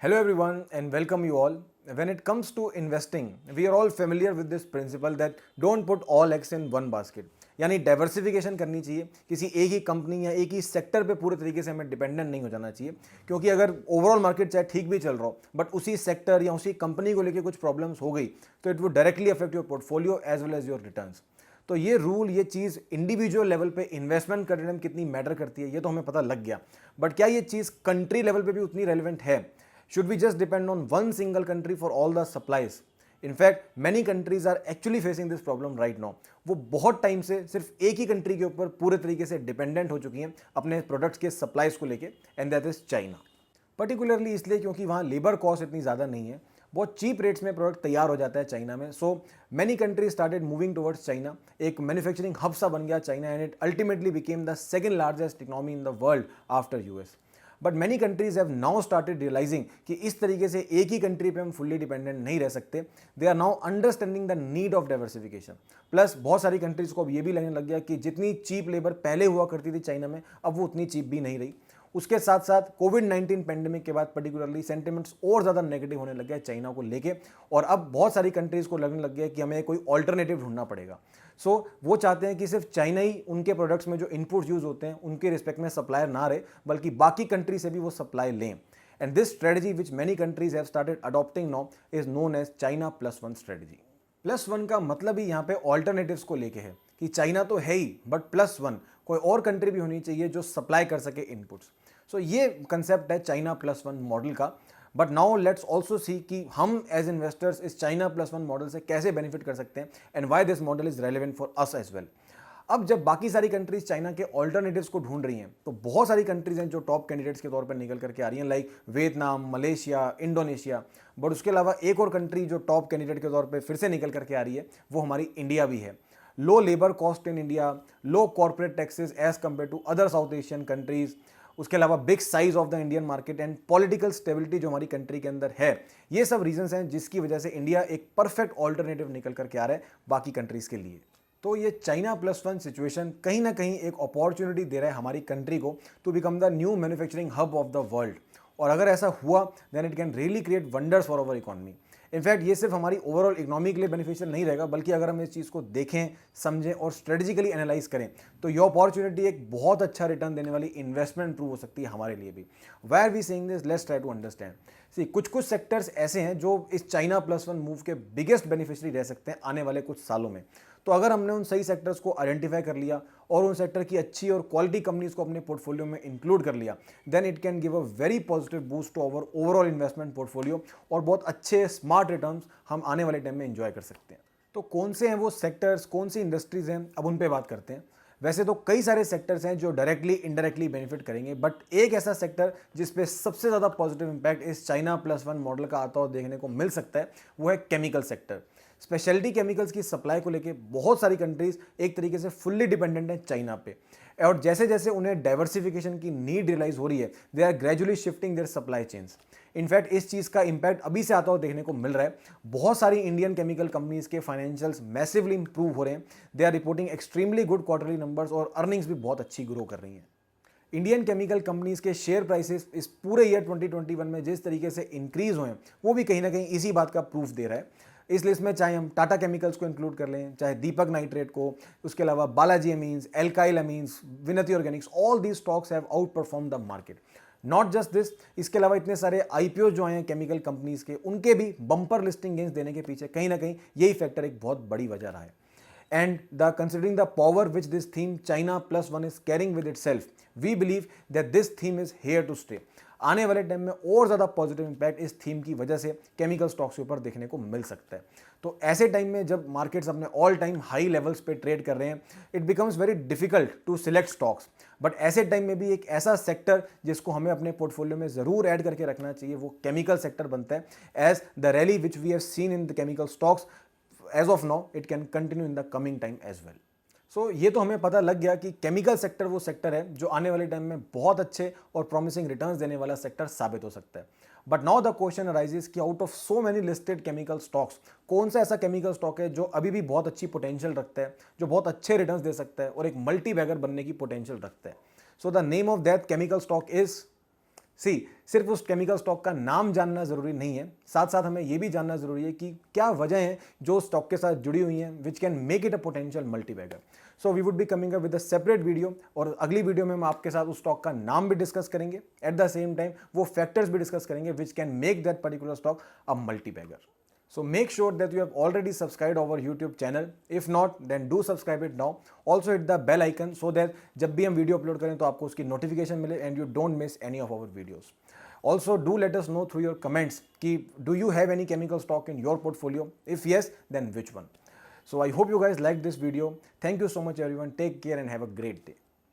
Hello, everyone, and welcome you all. When it comes to investing, we are all familiar with this principle that don't put all eggs in one basket. यानी diversification करनी चाहिए, किसी एक ही company या एक ही sector पे पूरे तरीके से हमें डिपेंडेंट नहीं हो जाना चाहिए, क्योंकि अगर ओवरऑल मार्केट चाहे ठीक भी चल रहा हो बट उसी सेक्टर या उसी कंपनी को लेकर कुछ प्रॉब्लम्स हो गई तो it would directly affect your portfolio as well as your returns. तो ये रूल, ये चीज़ इंडिविजुअल लेवल पे इन्वेस्टमेंट करने में कितनी मैटर करती है ये तो हमें पता लग गया, बट क्या ये चीज़ कंट्री लेवल पे भी उतनी रेलिवेंट है? Should we just depend on one single country for all the supplies? In fact, many countries are actually facing this problem right now. वो बहुत टाइम से सिर्फ एक ही कंट्री के ऊपर पूरे तरीके से डिपेंडेंट हो चुकी हैं अपने प्रोडक्ट्स के सप्लाईज को लेके, and that is China. Particularly इसलिए क्योंकि वहाँ लेबर कॉस्ट इतनी ज़्यादा नहीं है, बहुत चीप रेट्स में प्रोडक्ट तैयार हो जाता है चाइना में। So many countries started moving towards China. एक मैन्युफैक्चरिंग हब सा बन गया China, and it ultimately became the second largest economy in the world after US. But many countries have now started realising कि इस तरीके से एक ही कंट्री पे हम फुल्ली डिपेंडेंट नहीं रह सकते। They are now understanding the need of diversification. Plus बहुत सारी कंट्रीज को अब ये भी लगने लग गया कि जितनी चीप लेबर पहले हुआ करती थी चाइना में, अब वो उतनी चीप भी नहीं रही। उसके साथ साथ कोविड-19 पेंडेमिक के बाद पर्टिकुलरली सेंटिमेंट्स और ज़्यादा नेगेटिव होने लग गया चाइना को लेके, और अब बहुत सारी कंट्रीज़ को लगने लग गया कि हमें कोई ऑल्टरनेटिव ढूंढना पड़ेगा। सो वो चाहते हैं कि सिर्फ चाइना ही उनके प्रोडक्ट्स में जो इनपुट्स यूज़ होते हैं उनके रिस्पेक्ट में सप्लायर ना रहे, बल्कि बाकी कंट्री से भी वो सप्लाई लें। And this strategy which many countries have started adopting now is known as China plus one strategy. Plus one का मतलब ही यहाँ पे ऑल्टरनेटिव्स को लेके है कि चाइना तो है ही, बट प्लस वन कोई और कंट्री भी होनी चाहिए जो सप्लाई कर सके इनपुट्स। सो ये कंसेप्ट है चाइना प्लस वन मॉडल का। But now let's also see कि हम एज इन्वेस्टर्स इस चाइना प्लस वन मॉडल से कैसे बेनिफिट कर सकते हैं, and why this model is relevant for us as well. अब जब बाकी सारी कंट्रीज चाइना के ऑल्टरनेटिव्स को ढूंढ रही हैं, तो बहुत सारी कंट्रीज हैं जो टॉप कैंडिडेट्स के तौर पर निकल करके आ रही हैं, like Vietnam, Malaysia, Indonesia. But उसके अलावा एक और कंट्री जो टॉप कैंडिडेट के तौर पर फिर से निकल करके आ रही है, वो हमारी इंडिया भी है। Low labour cost in India, low corporate taxes as compare to other South Asian countries, उसके अलावा big size of the Indian market and political stability जो हमारी कंट्री के अंदर है, ये सब रीजंस हैं जिसकी वजह से इंडिया एक परफेक्ट ऑल्टरनेटिव निकल करके आ रहा है बाकी कंट्रीज के लिए। तो ये चाइना प्लस वन सिचुएशन कहीं ना कहीं एक अपॉर्चुनिटी दे रहा है हमारी कंट्री को to become the new manufacturing hub of the world. और अगर ऐसा हुआ then it can really create wonders for our economy. In fact ये सिर्फ हमारी ओवरऑल इकोनॉमी के लिए बेनिफिशियल नहीं रहेगा, बल्कि अगर हम इस चीज़ को देखें, समझें और स्ट्रेटेजिकली एनालाइज करें तो ये अपॉर्चुनिटी एक बहुत अच्छा रिटर्न देने वाली इन्वेस्टमेंट प्रूव हो सकती है हमारे लिए भी। Why are we saying this? Let's try to understand. See, कुछ सेक्टर्स ऐसे हैं जो इस चाइना प्लस वन मूव के बिगेस्ट बेनिफिशियरी रह सकते हैं आने वाले कुछ सालों में। तो अगर हमने उन सही सेक्टर्स को आइडेंटिफाई कर लिया और उन सेक्टर की अच्छी और क्वालिटी कंपनीज को अपने पोर्टफोलियो में इंक्लूड कर लिया, then it can give a very positive boost to our overall investment portfolio, और बहुत अच्छे स्मार्ट रिटर्न्स हम आने वाले टाइम में एंजॉय कर सकते हैं। तो कौन से हैं वो सेक्टर्स, कौन सी इंडस्ट्रीज हैं, अब उन पे बात करते हैं। वैसे तो कई सारे सेक्टर्स हैं जो डायरेक्टली इनडायरेक्टली बेनिफिट करेंगे, बट एक ऐसा सेक्टर जिस पे सबसे ज़्यादा पॉजिटिव इंपैक्ट इस चाइना प्लस वन मॉडल का आता हुआ देखने को मिल सकता है, वो है केमिकल सेक्टर। स्पेशलिटी केमिकल्स की सप्लाई को लेके बहुत सारी कंट्रीज एक तरीके से फुल्ली डिपेंडेंट है चाइना पे, और जैसे जैसे उन्हें डाइवर्सिफिकेशन की नीड रियलाइज हो रही है, they are gradually shifting their supply chains. In fact इस चीज़ का इंपैक्ट अभी से आता हुआ देखने को मिल रहा है। बहुत सारी इंडियन केमिकल कंपनीज के फाइनेंशियल्स मैसिवली इंप्रूव हो रहे हैं। They are reporting extremely good quarterly numbers, और अर्निंग्स भी बहुत अच्छी ग्रो कर रही हैं। इंडियन केमिकल कंपनीज के शेयर प्राइसेस इस पूरे ईयर 2021 में जिस तरीके से इंक्रीज हुए हैं, वो भी कहीं ना कहीं इसी बात का प्रूफ दे रहा है। इस लिस्ट में चाहे हम टाटा केमिकल्स को इंक्लूड कर लें, चाहे दीपक नाइट्रेट को, उसके अलावा बालाजी अमीन्स, एल्काइल अमीन्स, विनती Organics, all these stocks have out perform the market. Not just this, इसके अलावा इतने सारे आईपीओ जो हैं केमिकल कंपनीज के, उनके भी बम्पर लिस्टिंग गेंस देने के पीछे कहीं ना कहीं यही फैक्टर एक बहुत बड़ी वजह रहा है। And considering the power which this theme China plus one is carrying with itself, we believe that this theme is here to stay. आने वाले टाइम में और ज़्यादा पॉजिटिव इंपैक्ट इस थीम की वजह से केमिकल स्टॉक्स के ऊपर देखने को मिल सकता है। तो ऐसे टाइम में जब मार्केट्स अपने ऑल टाइम हाई लेवल्स पे ट्रेड कर रहे हैं, it becomes very difficult to select stocks. But ऐसे टाइम में भी एक ऐसा सेक्टर जिसको हमें अपने पोर्टफोलियो में ज़रूर ऐड करके रखना चाहिए, वो केमिकल सेक्टर बनता है। As the rally which we have seen in the chemical stocks as of now, it can continue in the coming time as well. सो ये तो हमें पता लग गया कि केमिकल सेक्टर वो सेक्टर है जो आने वाले टाइम में बहुत अच्छे और प्रॉमिसिंग रिटर्न्स देने वाला सेक्टर साबित हो सकता है। But now the question arises कि out of so many listed chemical stocks, कौन सा ऐसा केमिकल स्टॉक है जो अभी भी बहुत अच्छी पोटेंशियल रखता है, जो बहुत अच्छे रिटर्न्स दे सकता है और एक मल्टी बैगर बनने की पोटेंशियल रखता है। So the name of that chemical stock is सिर्फ उस केमिकल स्टॉक का नाम जानना ज़रूरी नहीं है, साथ साथ हमें यह भी जानना ज़रूरी है कि क्या वजह है जो स्टॉक के साथ जुड़ी हुई हैं which can make it a potential multibagger. So we would be coming up with a separate video, और अगली वीडियो में हम आपके साथ उस स्टॉक का नाम भी डिस्कस करेंगे, एट द सेम टाइम वो फैक्टर्स भी डिस्कस करेंगे विच can make that particular stock a multibagger. So make sure that you have already subscribed our YouTube channel. If not, then do subscribe it now. Also hit the bell icon so that जब भी हम video upload करें तो आपको उसकी notification मिले and you don't miss any of our videos. Also do let us know through your comments कि do you have any chemical stock in your portfolio? If yes, then which one? So I hope you guys liked this video. Thank you so much everyone. Take care and have a great day.